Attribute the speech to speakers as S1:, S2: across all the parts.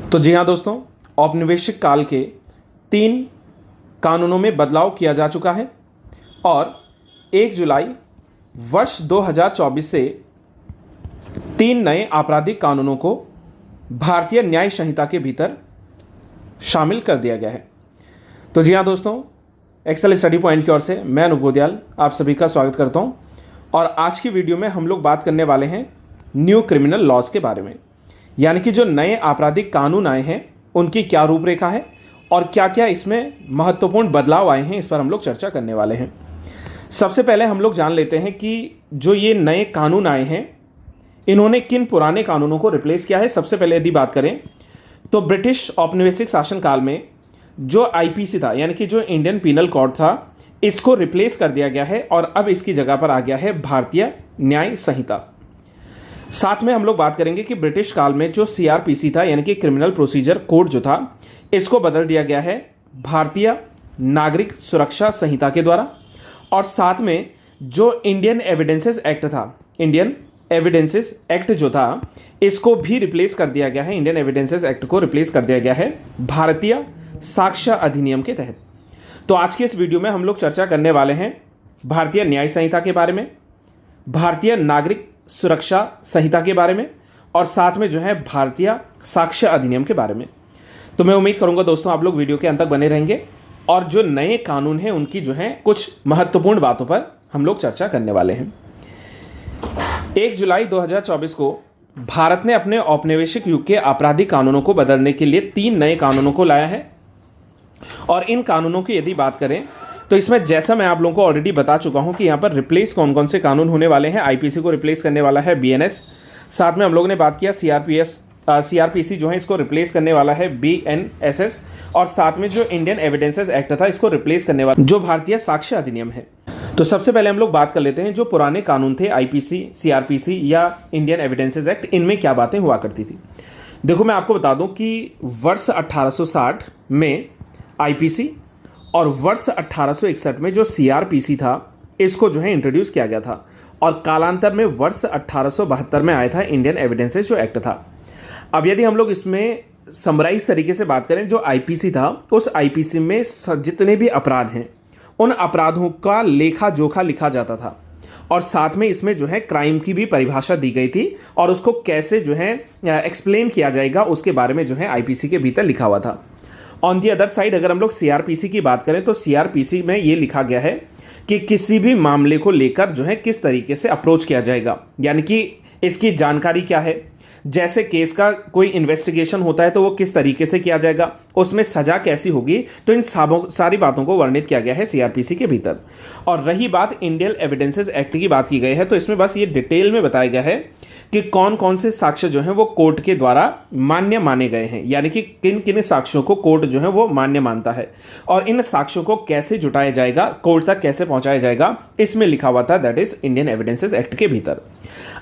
S1: तो जी हाँ दोस्तों, औपनिवेशिक काल के 3 कानूनों में बदलाव किया जा चुका है और 1 जुलाई वर्ष 2024 से 3 नए आपराधिक कानूनों को भारतीय न्याय संहिता के भीतर शामिल कर दिया गया है। तो जी हाँ दोस्तों, एक्सेल स्टडी पॉइंट की ओर से मैं अनूप गोदियाल आप सभी का स्वागत करता हूँ। और आज की वीडियो में हम लोग बात करने वाले हैं न्यू क्रिमिनल लॉज के बारे में, यानी कि जो नए आपराधिक कानून आए हैं उनकी क्या रूपरेखा है और क्या क्या इसमें महत्वपूर्ण बदलाव आए हैं, इस पर हम लोग चर्चा करने वाले हैं। सबसे पहले हम लोग जान लेते हैं कि जो ये नए कानून आए हैं इन्होंने किन पुराने कानूनों को रिप्लेस किया है। सबसे पहले यदि बात करें तो ब्रिटिश औपनिवेशिक शासनकाल में जो आईपीसी था, यानी कि जो इंडियन पीनल कोड था, इसको रिप्लेस कर दिया गया है और अब इसकी जगह पर आ गया है भारतीय न्याय संहिता। साथ में हम लोग बात करेंगे कि ब्रिटिश काल में जो सीआरपीसी था, यानी कि क्रिमिनल प्रोसीजर कोड जो था, इसको बदल दिया गया है भारतीय नागरिक सुरक्षा संहिता के द्वारा। और साथ में जो इंडियन एविडेंसेस एक्ट था, इंडियन एविडेंसेस एक्ट जो था, इसको भी रिप्लेस कर दिया गया है। इंडियन एविडेंसेस एक्ट को रिप्लेस कर दिया गया है भारतीय साक्ष्य अधिनियम के तहत। तो आज के इस वीडियो में हम लोग चर्चा करने वाले हैं भारतीय न्याय संहिता के बारे में, भारतीय नागरिक सुरक्षा संहिता के बारे में और साथ में जो है भारतीय साक्ष्य अधिनियम के बारे में। तो मैं उम्मीद करूंगा दोस्तों आप लोग वीडियो के अंत तक बने रहेंगे और जो नए कानून हैं उनकी जो है कुछ महत्वपूर्ण बातों पर हम लोग चर्चा करने वाले हैं। 1 जुलाई 2024 को भारत ने अपने औपनिवेशिक युग के आपराधिक कानूनों को बदलने के लिए 3 नए कानूनों को लाया है। और इन कानूनों की यदि बात करें तो इसमें जैसा मैं आप लोगों को ऑलरेडी बता चुका हूं कि यहाँ पर रिप्लेस कौन कौन से कानून होने वाले हैं। आईपीसी को रिप्लेस करने वाला है बीएनएस, साथ में हम लोगों ने बात किया सीआरपीसी जो है इसको रिप्लेस करने वाला है बीएनएसएस, और साथ में जो इंडियन एविडेंसेस एक्ट था इसको रिप्लेस करने वाला जो भारतीय साक्ष्य अधिनियम है। तो सबसे पहले हम लोग बात कर लेते हैं जो पुराने कानून थे आईपीसी, सीआरपीसी या इंडियन एविडेंसेस एक्ट, इनमें क्या बातें हुआ करती थी। देखो मैं आपको बता दूं कि वर्ष 1860 में आईपीसी और वर्ष 1861 में जो सीआरपीसी था इसको जो है इंट्रोड्यूस किया गया था और कालांतर में वर्ष 1872 में आया था इंडियन एविडेंसेस जो एक्ट था। अब यदि हम लोग इसमें समराइज तरीके से बात करें, जो आईपीसी था उस आईपीसी में जितने भी अपराध हैं उन अपराधों का लेखा जोखा लिखा जाता था और साथ में इसमें जो है क्राइम की भी परिभाषा दी गई थी और उसको कैसे जो है एक्सप्लेन किया जाएगा उसके बारे में जो है आईपीसी के भीतर लिखा हुआ था। ऑन दी अदर साइड अगर हम लोग सीआरपीसी की बात करें तो सीआरपीसी में ये लिखा गया है कि किसी भी मामले को लेकर जो है किस तरीके से अप्रोच किया जाएगा, यानी कि इसकी जानकारी क्या है, जैसे केस का कोई इन्वेस्टिगेशन होता है तो वो किस तरीके से किया जाएगा, उसमें सजा कैसी होगी, तो इन सारी बातों को वर्णित किया गया है सीआरपीसी के भीतर। और रही बात इंडियन एविडेंसेस एक्ट की बात की गई है तो इसमें बस ये डिटेल में बताया गया है कि कौन कौन से साक्ष्य जो हैं वो कोर्ट के द्वारा मान्य माने गए हैं, यानी कि किन किन साक्ष्यों को कोर्ट जो है वो मान्य मानता है और इन साक्ष्यों को कैसे जुटाया जाएगा, कोर्ट तक कैसे पहुंचाया जाएगा, इसमें लिखा हुआ था, that is Indian evidences act के भीतर।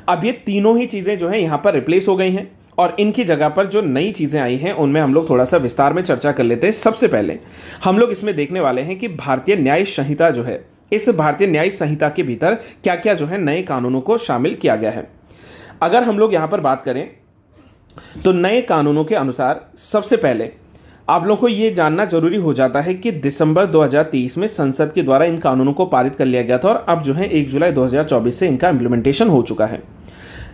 S1: अब ये तीनों ही चीजें जो है यहाँ पर रिप्लेस हो गई हैं और इनकी जगह पर जो नई चीजें आई हैं उनमें हम लोग थोड़ा सा विस्तार में चर्चा कर लेते हैं। सबसे पहले हम लोग इसमें देखने वाले हैं कि भारतीय न्याय संहिता जो है, इस भारतीय न्याय संहिता के भीतर क्या क्या जो है नए कानूनों को शामिल किया गया है। अगर हम लोग यहां पर बात करें तो नए कानूनों के अनुसार सबसे पहले आप लोगों को यह जानना जरूरी हो जाता है कि दिसंबर 2023 में संसद के द्वारा इन कानूनों को पारित कर लिया गया था और अब जो है 1 जुलाई 2024 से इनका इंप्लीमेंटेशन हो चुका है।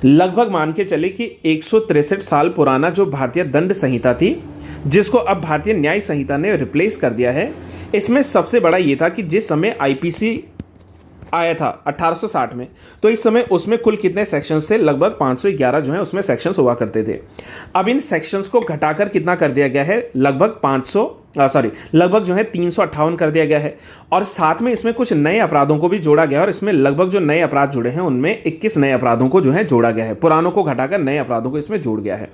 S1: लगभग मान के चले कि 163 साल पुराना जो भारतीय दंड संहिता थी, जिसको अब भारतीय न्याय संहिता ने रिप्लेस कर दिया है, इसमें सबसे बड़ा ये था कि जिस समय आईपीसी आया था 1860 में, तो इस समय उसमें कुल कितने सेक्शंस थे, लगभग 511 जो है उसमें सेक्शंस हुआ करते थे। अब इन सेक्शंस को घटाकर कितना कर दिया गया है, लगभग लगभग जो है 358 कर दिया गया है और साथ में इसमें कुछ नए अपराधों को भी जोड़ा गया है और इसमें लगभग जो नए अपराध जुड़े हैं उनमें 21 नए अपराधों को जो है जोड़ा गया है, पुरानों को घटाकर नए अपराधों को इसमें जोड़ गया है।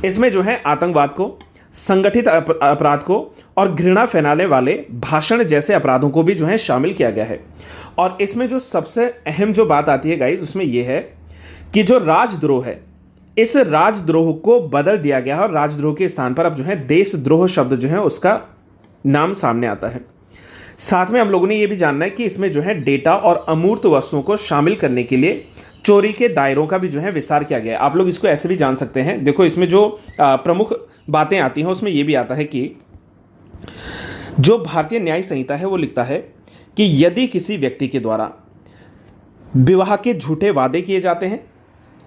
S1: इसमें जो है आतंकवाद को, संगठित अपराध को और घृणा फैलाने वाले भाषण जैसे अपराधों को भी जो है शामिल किया गया है। और इसमें जो सबसे अहम जो बात आती है गाइस, उसमें यह है कि जो राजद्रोह है, इस राजद्रोह को बदल दिया गया है और राजद्रोह के स्थान पर अब जो है देशद्रोह शब्द जो है उसका नाम सामने आता है। साथ में हम लोगों ने यह भी जानना है कि इसमें जो है डेटा और अमूर्त वस्तुओं को शामिल करने के लिए चोरी के दायरों का भी जो है विस्तार किया गया है। आप लोग इसको ऐसे भी जान सकते हैं, देखो इसमें जो प्रमुख बातें आती हैं उसमें ये भी आता है कि जो भारतीय न्याय संहिता है वो लिखता है कि यदि किसी व्यक्ति के द्वारा विवाह के झूठे वादे किए जाते हैं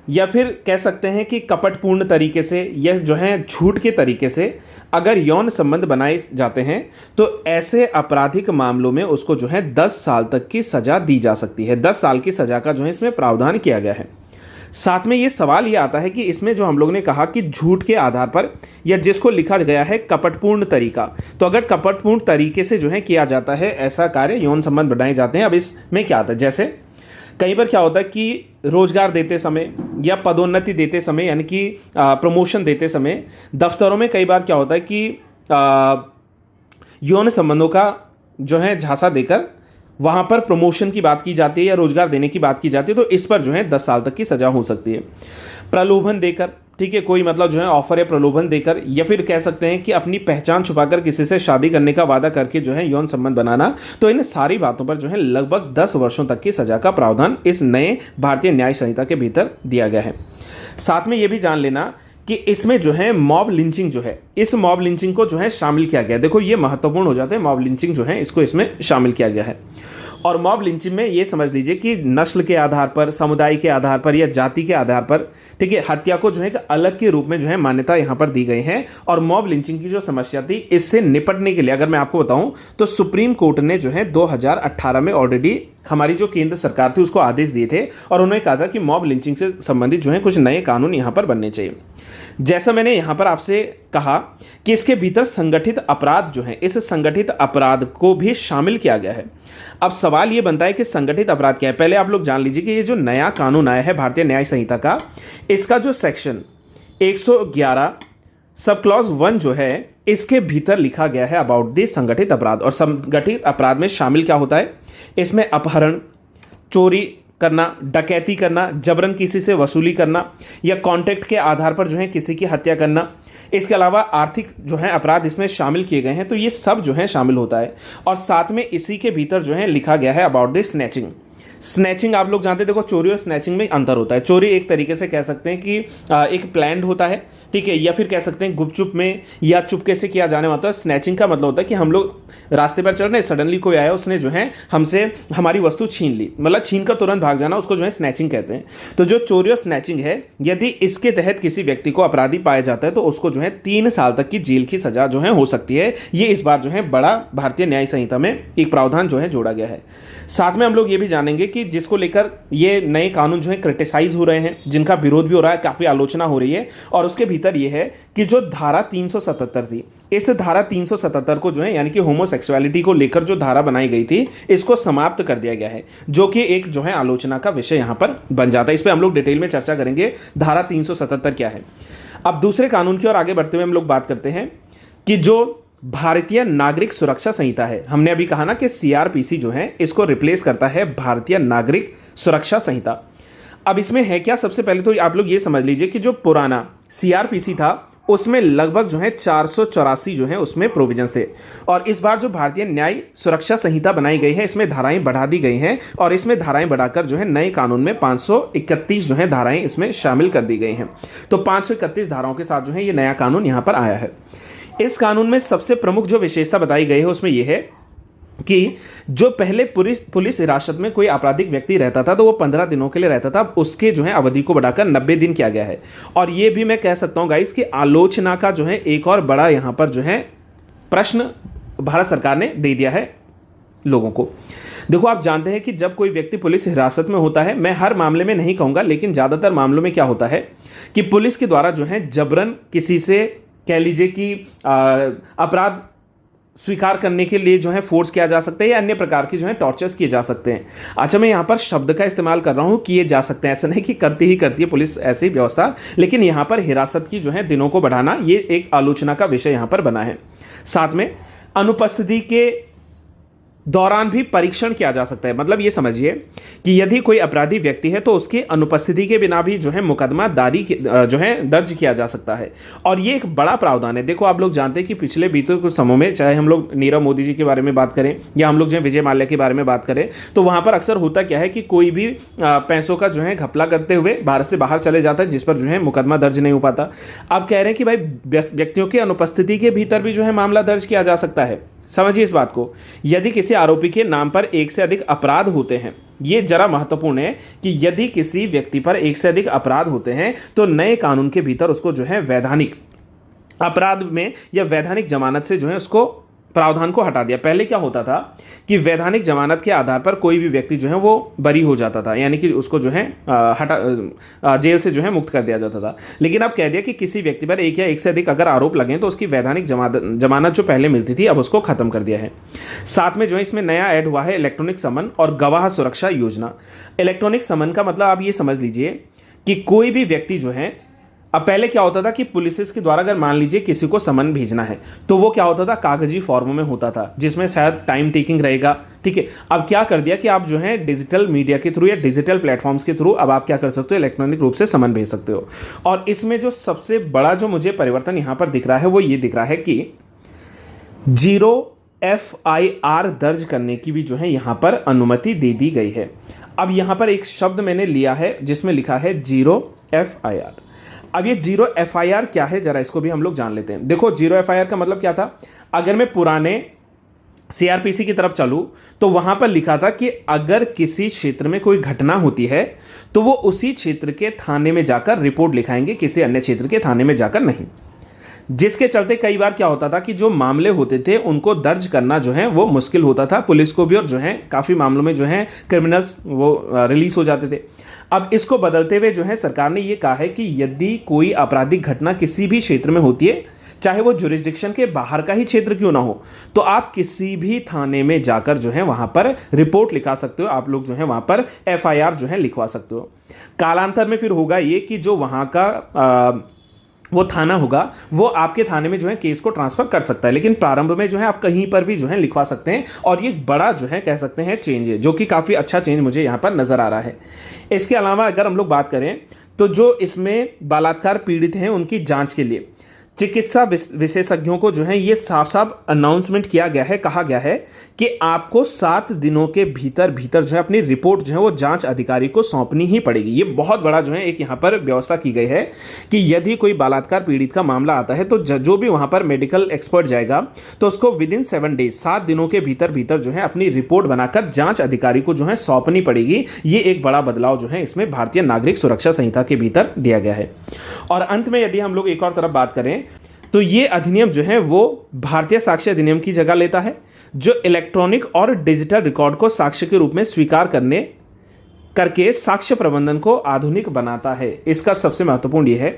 S1: या फिर कह सकते हैं कि कपटपूर्ण तरीके से या जो है झूठ के तरीके से अगर यौन संबंध बनाए जाते हैं तो ऐसे आपराधिक मामलों में उसको जो है 10 साल तक की सजा दी जा सकती है। 10 साल की सजा का जो है इसमें प्रावधान किया गया है। साथ में ये सवाल ये आता है कि इसमें जो हम लोग ने कहा कि झूठ के आधार पर या जिसको लिखा गया है कपटपूर्ण तरीका, तो अगर कपटपूर्ण तरीके से जो है किया जाता है ऐसा कार्य, यौन संबंध बनाए जाते हैं। अब इसमें क्या आता है, जैसे कई बार क्या होता है कि रोजगार देते समय या पदोन्नति देते समय यानी कि प्रमोशन देते समय दफ्तरों में कई बार क्या होता है कि यौन संबंधों का जो है झांसा देकर वहाँ पर प्रमोशन की बात की जाती है या रोजगार देने की बात की जाती है, तो इस पर जो है 10 साल तक की सजा हो सकती है। प्रलोभन देकर, ठीक है, कोई मतलब जो है ऑफर या प्रलोभन देकर या फिर कह सकते हैं कि अपनी पहचान छुपाकर किसी से शादी करने का वादा करके जो है यौन संबंध बनाना, तो इन सारी बातों पर जो है लगभग 10 वर्षों तक की सजा का प्रावधान इस नए भारतीय न्याय संहिता के भीतर दिया गया है। साथ में ये भी जान लेना कि इसमें जो है मॉब लिंचिंग जो है, इस मॉब लिंचिंग को जो है शामिल किया गया है। देखो ये महत्वपूर्ण हो जाता है, मॉब लिंचिंग जो है इसको इसमें शामिल किया गया है। और मॉब लिंचिंग में ये समझ लीजिए कि नस्ल के आधार पर, समुदाय के आधार पर या जाति के आधार पर, ठीक है, हत्या को जो है अलग के रूप में जो है मान्यता यहाँ पर दी गई है। और मॉब लिंचिंग की जो समस्या थी इससे निपटने के लिए अगर मैं आपको बताऊं तो सुप्रीम कोर्ट ने जो है 2018 में ऑलरेडी हमारी जो केंद्र सरकार थी उसको आदेश दिए थे और उन्होंने कहा था कि मॉब लिंचिंग से संबंधित जो है कुछ नए कानून यहाँ पर बनने चाहिए। जैसा मैंने यहाँ पर आपसे कहा कि इसके भीतर संगठित अपराध जो है, इस संगठित अपराध को भी शामिल किया गया है। अब सवाल ये बनता है कि संगठित अपराध क्या है। पहले आप लोग जान लीजिए कि ये जो नया कानून आया है भारतीय न्याय संहिता का, इसका जो सेक्शन 111 सब क्लॉज 1 जो है इसके भीतर लिखा गया है अबाउट द संगठित अपराध। और संगठित अपराध में शामिल क्या होता है, इसमें अपहरण, चोरी करना, डकैती करना, जबरन किसी से वसूली करना या कॉन्ट्रैक्ट के आधार पर जो है किसी की हत्या करना, इसके अलावा आर्थिक जो है अपराध इसमें शामिल किए गए हैं। तो ये सब जो है शामिल होता है। और साथ में इसी के भीतर जो है लिखा गया है अबाउट द स्नैचिंग। स्नैचिंग आप लोग जानते हैं, देखो चोरी और स्नैचिंग में अंतर होता है। चोरी एक तरीके से कह सकते हैं कि एक प्लान्ड होता है, ठीक है, या फिर कह सकते हैं गुपचुप में या चुपके से किया जाने वाला है। स्नैचिंग का मतलब होता है कि हम लोग रास्ते पर चल रहे, सडनली कोई आया, उसने जो है हमसे हमारी वस्तु छीन ली, मतलब छीन कर तुरंत भाग जाना, उसको जो है स्नैचिंग कहते हैं। तो जो चोरी और स्नैचिंग है, यदि इसके तहत किसी व्यक्ति को अपराधी पाया जाता है तो उसको जो है 3 साल तक की जेल की सजा जो है हो सकती है। ये इस बार जो है बड़ा भारतीय न्याय संहिता में एक प्रावधान जो है जोड़ा गया है। साथ में हम लोग ये भी जानेंगे कि जिसको लेकर ये नए कानून जो है क्रिटिसाइज हो रहे हैं, जिनका विरोध भी हो रहा है, काफी आलोचना हो रही है, और उसके भीतर ये है कि जो धारा 377 थी, इस धारा 377 को जो है यानी कि होमोसेक्सुअलिटी को लेकर जो धारा बनाई गई थी इसको समाप्त कर दिया गया है, जो कि एक जो है आलोचना का विषय यहां पर बन जाता है। इस पर हम लोग डिटेल में चर्चा करेंगे धारा 377 क्या है। अब दूसरे कानून की ओर आगे बढ़ते हुए हम लोग बात करते हैं कि जो भारतीय नागरिक सुरक्षा संहिता है, हमने अभी कहा ना कि सीआरपीसी जो है इसको रिप्लेस करता है भारतीय नागरिक सुरक्षा संहिता। अब इसमें है क्या, सबसे पहले तो आप लोग ये समझ लीजिए कि जो पुराना सीआरपीसी था उसमें लगभग जो है 484 जो है उसमें प्रोविजंस थे, और इस बार जो भारतीय न्याय सुरक्षा संहिता बनाई गई है इसमें धाराएं बढ़ा दी गई हैं, और इसमें धाराएं बढ़ाकर जो है नए कानून में 531 जो है धाराएं इसमें शामिल कर दी गई हैं। तो 531 धाराओं के साथ जो है ये नया कानून यहाँ पर आया है। इस कानून में सबसे प्रमुख जो विशेषता बताई गई है उसमें यह है कि जो पहले पुलिस हिरासत में कोई आपराधिक व्यक्ति रहता था तो वो 15 दिनों के लिए रहता था, अब उसके जो है अवधि को बढ़ाकर 90 दिन किया गया है। और ये भी मैं कह सकता हूं गाइस कि आलोचना का जो है एक और बड़ा यहां पर जो है प्रश्न भारत सरकार ने दे दिया है लोगों को। देखो आप जानते हैं कि जब कोई व्यक्ति पुलिस हिरासत में होता है, मैं हर मामले में नहीं कहूंगा लेकिन ज्यादातर मामलों में क्या होता है कि पुलिस के द्वारा जो है जबरन किसी से कह लीजिए कि अपराध स्वीकार करने के लिए जो है फोर्स किया जा सकता है या अन्य प्रकार की जो है टॉर्चर्स किए जा सकते हैं। अच्छा, मैं यहाँ पर शब्द का इस्तेमाल कर रहा हूँ किए जा सकते हैं, ऐसा नहीं कि करती है पुलिस ऐसी व्यवस्था, लेकिन यहाँ पर हिरासत की जो है दिनों को बढ़ाना ये एक आलोचना का विषय यहाँ पर बना है। साथ में अनुपस्थिति के दौरान भी परीक्षण किया जा सकता है। मतलब ये समझिए कि यदि कोई अपराधी व्यक्ति है तो उसकी अनुपस्थिति के बिना भी जो है मुकदमा जो है दर्ज किया जा सकता है। और ये एक बड़ा प्रावधान है। देखो आप लोग जानते हैं कि पिछले बीते कुछ समय में, चाहे हम लोग नीरव मोदी जी के बारे में बात करें या हम लोग जो है विजय माल्या के बारे में बात करें, तो वहां पर अक्सर होता क्या है कि कोई भी पैसों का जो है घपला करते हुए भारत से बाहर चले जाता है, जिस पर जो है मुकदमा दर्ज नहीं हो पाता। अब कह रहे हैं कि भाई व्यक्तियों की अनुपस्थिति के भीतर भी जो है मामला दर्ज किया जा सकता है। समझिए इस बात को, यदि किसी आरोपी के नाम पर एक से अधिक अपराध होते हैं, ये जरा महत्वपूर्ण है कि यदि किसी व्यक्ति पर एक से अधिक अपराध होते हैं तो नए कानून के भीतर उसको जो है वैधानिक अपराध में या वैधानिक जमानत से जो है उसको प्रावधान को हटा दिया। पहले क्या होता था कि वैधानिक जमानत के आधार पर कोई भी व्यक्ति जो है वो बरी हो जाता था, यानी कि उसको जो है जेल से जो है मुक्त कर दिया जाता था। लेकिन अब कह दिया कि किसी व्यक्ति पर एक या एक से अधिक अगर आरोप लगे तो उसकी वैधानिक जमानत जो पहले मिलती थी अब उसको खत्म कर दिया है। साथ में जो है इसमें नया ऐड हुआ है इलेक्ट्रॉनिक समन और गवाह सुरक्षा योजना। इलेक्ट्रॉनिक समन का मतलब आप ये समझ लीजिए कि कोई भी व्यक्ति जो है, अब पहले क्या होता था कि पुलिस के द्वारा अगर मान लीजिए किसी को समन भेजना है तो वो क्या होता था, कागजी फॉर्म में होता था जिसमें शायद टाइम टेकिंग रहेगा। ठीक है, अब क्या कर दिया कि आप जो है डिजिटल मीडिया के थ्रू या डिजिटल प्लेटफॉर्म्स के थ्रू अब आप क्या कर सकते हो, इलेक्ट्रॉनिक रूप से समन भेज सकते हो। और इसमें जो सबसे बड़ा जो मुझे परिवर्तन यहां पर दिख रहा है वो ये दिख रहा है कि 0 FIR दर्ज करने की भी जो है यहां पर अनुमति दे दी गई है। अब यहां पर एक शब्द मैंने लिया है जिसमें लिखा है 0 FIR। अब ये 0 FIR क्या है, जरा इसको भी हम लोग जान लेते हैं। देखो 0 FIR का मतलब क्या था, अगर मैं पुराने CRPC की तरफ चलूं तो वहां पर लिखा था कि अगर किसी क्षेत्र में कोई घटना होती है तो वो उसी क्षेत्र के थाने में जाकर रिपोर्ट लिखाएंगे, किसी अन्य क्षेत्र के थाने में जाकर नहीं। जिसके चलते कई बार क्या होता था कि जो मामले होते थे उनको दर्ज करना जो है वो मुश्किल होता था पुलिस को भी, और जो है काफ़ी मामलों में जो है क्रिमिनल्स वो रिलीज हो जाते थे। अब इसको बदलते हुए जो है सरकार ने ये कहा है कि यदि कोई आपराधिक घटना किसी भी क्षेत्र में होती है, चाहे वो जुरिस्डिक्शन के बाहर का ही क्षेत्र क्यों ना हो, तो आप किसी भी थाने में जाकर जो है वहां पर रिपोर्ट लिखा सकते हो, आप लोग जो है वहां पर FIR जो है लिखवा सकते हो। कालांतर में फिर होगा ये कि जो वहां का वो थाना होगा वो आपके थाने में जो है केस को ट्रांसफर कर सकता है, लेकिन प्रारंभ में जो है आप कहीं पर भी जो है लिखवा सकते हैं। और ये बड़ा जो है कह सकते हैं चेंज है, जो कि काफ़ी अच्छा चेंज मुझे यहाँ पर नज़र आ रहा है। इसके अलावा अगर हम लोग बात करें तो जो इसमें बलात्कार पीड़ित हैं उनकी जांच के लिए चिकित्सा विशेषज्ञों को जो है ये साफ साफ अनाउंसमेंट किया गया है, कहा गया है कि आपको 7 दिनों के भीतर जो है अपनी रिपोर्ट जो है वो जांच अधिकारी को सौंपनी ही पड़ेगी। ये बहुत बड़ा जो है एक यहाँ पर व्यवस्था की गई है कि यदि कोई बलात्कार पीड़ित का मामला आता है तो जो भी वहाँ पर मेडिकल एक्सपर्ट जाएगा तो उसको विदिन 7 डेज 7 दिनों के भीतर जो है अपनी रिपोर्ट बनाकर जांच अधिकारी को जो है सौंपनी पड़ेगी। ये एक बड़ा बदलाव जो है इसमें भारतीय नागरिक सुरक्षा संहिता के भीतर दिया गया है। और अंत में यदि हम लोग एक और तरफ बात करें तो ये अधिनियम जो है वो भारतीय साक्ष्य अधिनियम की जगह लेता है, जो इलेक्ट्रॉनिक और डिजिटल रिकॉर्ड को साक्ष्य के रूप में स्वीकार करके साक्ष्य प्रबंधन को आधुनिक बनाता है। इसका सबसे महत्वपूर्ण ये है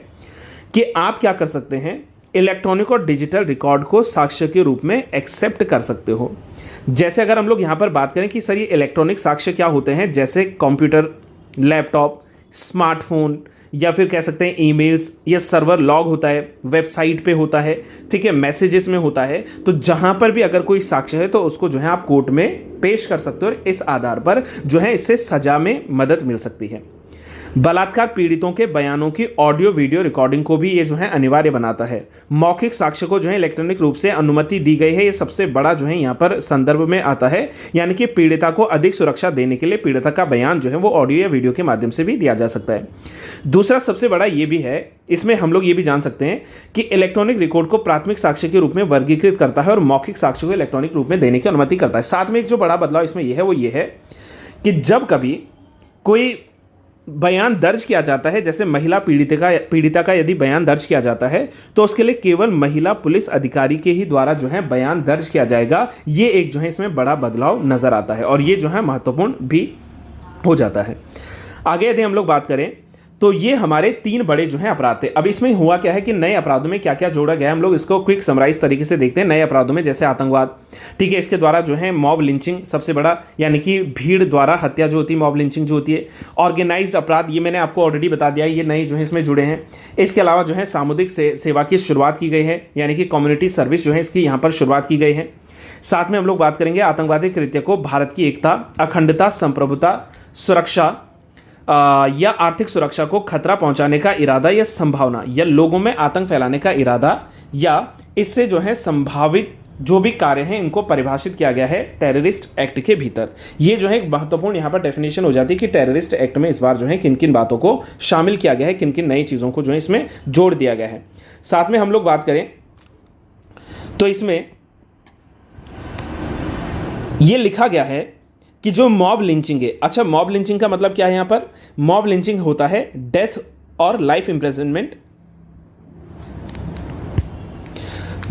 S1: कि आप क्या कर सकते हैं, इलेक्ट्रॉनिक और डिजिटल रिकॉर्ड को साक्ष्य के रूप में एक्सेप्ट कर सकते हो। जैसे अगर हम लोग यहाँ पर बात करें कि सर ये इलेक्ट्रॉनिक साक्ष्य क्या होते हैं, जैसे कंप्यूटर, लैपटॉप, स्मार्टफोन या फिर कह सकते हैं ईमेल्स या सर्वर लॉग होता है, वेबसाइट पे होता है, ठीक है, मैसेजेस में होता है। तो जहां पर भी अगर कोई साक्ष्य है तो उसको जो है आप कोर्ट में पेश कर सकते हो और इस आधार पर जो है इससे सजा में मदद मिल सकती है। बलात्कार पीड़ितों के बयानों की ऑडियो वीडियो रिकॉर्डिंग को भी ये जो है अनिवार्य बनाता है। मौखिक साक्ष्य को जो है इलेक्ट्रॉनिक रूप से अनुमति दी गई है। ये सबसे बड़ा जो है यहाँ पर संदर्भ में आता है, यानी कि पीड़िता को अधिक सुरक्षा देने के लिए पीड़िता का बयान जो है वो ऑडियो या वीडियो के माध्यम से भी दिया जा सकता है। दूसरा सबसे बड़ा ये भी है, इसमें हम लोग ये भी जान सकते हैं कि इलेक्ट्रॉनिक रिकॉर्ड को प्राथमिक साक्ष्य के रूप में वर्गीकृत करता है और मौखिक साक्ष्य को इलेक्ट्रॉनिक रूप में देने की अनुमति करता है। साथ में एक जो बड़ा बदलाव इसमें यह है वो ये है कि जब कभी कोई बयान दर्ज किया जाता है, जैसे महिला पीड़िता का यदि बयान दर्ज किया जाता है तो उसके लिए केवल महिला पुलिस अधिकारी के ही द्वारा जो है बयान दर्ज किया जाएगा। ये एक जो है इसमें बड़ा बदलाव नजर आता है और ये जो है महत्वपूर्ण भी हो जाता है। आगे यदि हम लोग बात करें तो ये हमारे 3 बड़े जो हैं अपराध थे। अब इसमें हुआ क्या है कि नए अपराधों में क्या क्या जोड़ा गया है, हम लोग इसको क्विक समराइज तरीके से देखते हैं। नए अपराधों में जैसे आतंकवाद, ठीक है, इसके द्वारा जो है मॉब लिंचिंग सबसे बड़ा, यानी कि भीड़ द्वारा हत्या जो होती है, मॉब लिंचिंग जो होती है। ऑर्गेनाइज्ड अपराध, ये मैंने आपको ऑलरेडी बता दिया, ये नए जो है इसमें जुड़े हैं। इसके अलावा जो है सामुदायिक सेवा की शुरुआत की गई है, यानी कि कम्युनिटी सर्विस जो है इसकी यहाँ पर शुरुआत की गई है। साथ में हम लोग बात करेंगे आतंकवादी कृत्य को भारत की एकता, अखंडता, संप्रभुता, सुरक्षा या आर्थिक सुरक्षा को खतरा पहुंचाने का इरादा या संभावना, या लोगों में आतंक फैलाने का इरादा, या इससे जो है संभावित जो भी कार्य हैं इनको परिभाषित किया गया है टेररिस्ट एक्ट के भीतर। ये जो है एक महत्वपूर्ण यहाँ पर डेफिनेशन हो जाती है कि टेररिस्ट एक्ट में इस बार जो है किन किन बातों को शामिल किया गया है, किन किन नई चीज़ों को जो है इसमें जोड़ दिया गया है। साथ में हम लोग बात करें तो इसमें यह लिखा गया है कि जो मॉब लिंचिंग है, अच्छा मॉब लिंचिंग का मतलब क्या है? यहां पर मॉब लिंचिंग होता है डेथ और लाइफ इंप्रिजनमेंट।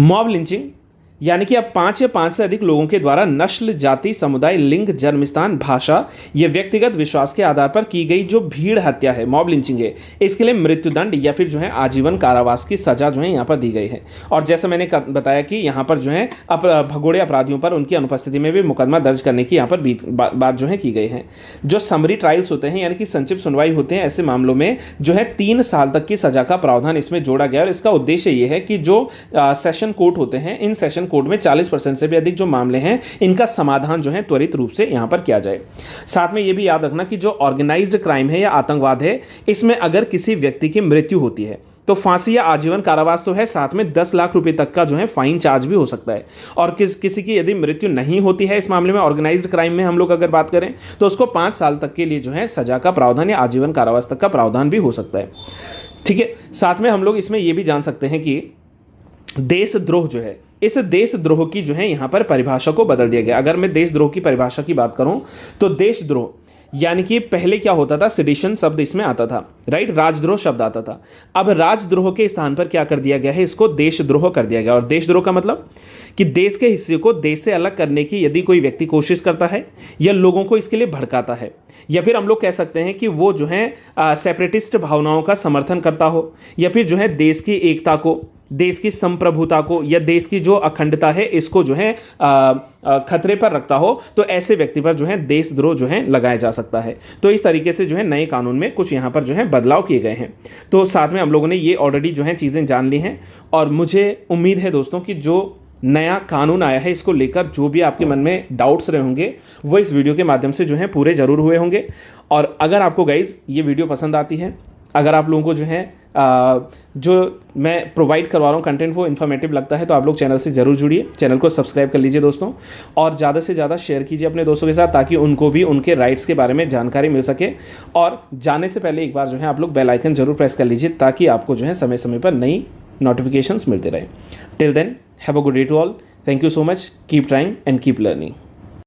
S1: मॉब लिंचिंग यानी कि अब 5 या 5 से अधिक लोगों के द्वारा नस्ल, जाति, समुदाय, लिंग, जन्मस्थान, भाषा या व्यक्तिगत विश्वास के आधार पर की गई जो भीड़ हत्या है, मॉब लिंचिंग है, इसके लिए मृत्युदंड या फिर जो है आजीवन कारावास की सजा जो है यहाँ पर दी गई है। और जैसे मैंने बताया कि यहाँ पर जो है भगोड़े अपराधियों पर उनकी अनुपस्थिति में भी मुकदमा दर्ज करने की यहाँ पर बात जो है की गई है। जो समरी ट्रायल्स होते हैं यानी कि संक्षिप्त सुनवाई होते हैं, ऐसे मामलों में जो है 3 साल तक की सजा का प्रावधान इसमें जोड़ा गया। और इसका उद्देश्य ये है कि जो सेशन कोर्ट होते हैं, इन सेशन कोर्ट में 40% से भी अधिक जो मामले हैं इनका समाधान जो है त्वरित रूप से यहां पर किया जाए। साथ में यह भी याद रखना कि जो ऑर्गेनाइज्ड क्राइम है या आतंकवाद है, इसमें अगर किसी व्यक्ति की मृत्यु होती है तो फांसी या आजीवन कारावास तो है, साथ में 10 लाख रुपए तक का जो है फाइन चार्ज भी हो सकता है। और किसी की यदि मृत्यु नहीं होती है इस मामले में, ऑर्गेनाइज्ड क्राइम में हम लोग अगर बात करें तो उसको 5 साल तक के लिए जो है सजा का प्रावधान या आजीवन कारावास तक का प्रावधान भी हो सकता है। ठीक है, साथ में हम लोग इसमें यह भी जान सकते हैं कि देशद्रोह जो है, इस देशद्रोह की जो है यहां पर परिभाषा को बदल दिया गया। अगर मैं देशद्रोह की परिभाषा की बात करूं तो देशद्रोह यानी कि पहले क्या होता था, सेडिशन शब्द इसमें आता था, राइट, राजद्रोह शब्द आता था। अब राजद्रोह के स्थान पर क्या कर दिया गया है, इसको देशद्रोह कर दिया गया। और देशद्रोह का मतलब कि देश के हिस्से को देश से अलग करने की यदि कोई व्यक्ति कोशिश करता है या लोगों को इसके लिए भड़काता है, या फिर हम लोग कह सकते हैं कि वो जो है सेपरेटिस्ट भावनाओं का समर्थन करता हो, या फिर जो है देश की एकता को, देश की संप्रभुता को या देश की जो अखंडता है इसको जो है खतरे पर रखता हो, तो ऐसे व्यक्ति पर जो है देशद्रोह जो है लगाया जा सकता है। तो इस तरीके से जो है नए कानून में कुछ यहाँ पर जो है बदलाव किए गए हैं। तो साथ में हम लोगों ने ये ऑलरेडी जो है चीज़ें जान ली हैं, और मुझे उम्मीद है दोस्तों कि जो नया कानून आया है इसको लेकर जो भी आपके मन में डाउट्स रहे होंगे वो इस वीडियो के माध्यम से जो है पूरे जरूर हुए होंगे। और अगर आपको गाइज ये वीडियो पसंद आती है, अगर आप लोगों को जो है जो मैं प्रोवाइड करवा रहा हूँ कंटेंट वो इन्फॉर्मेटिव लगता है, तो आप लोग चैनल से ज़रूर जुड़िए, चैनल को सब्सक्राइब कर लीजिए दोस्तों, और ज़्यादा से ज़्यादा शेयर कीजिए अपने दोस्तों के साथ, ताकि उनको भी उनके राइट्स के बारे में जानकारी मिल सके। और जाने से पहले एक बार जो है आप लोग बेल आइकन जरूर प्रेस कर लीजिए, ताकि आपको जो है समय समय पर नई नोटिफिकेशंस मिलते रहे। Till then have a good day to all, thank you so much, keep trying and keep learning.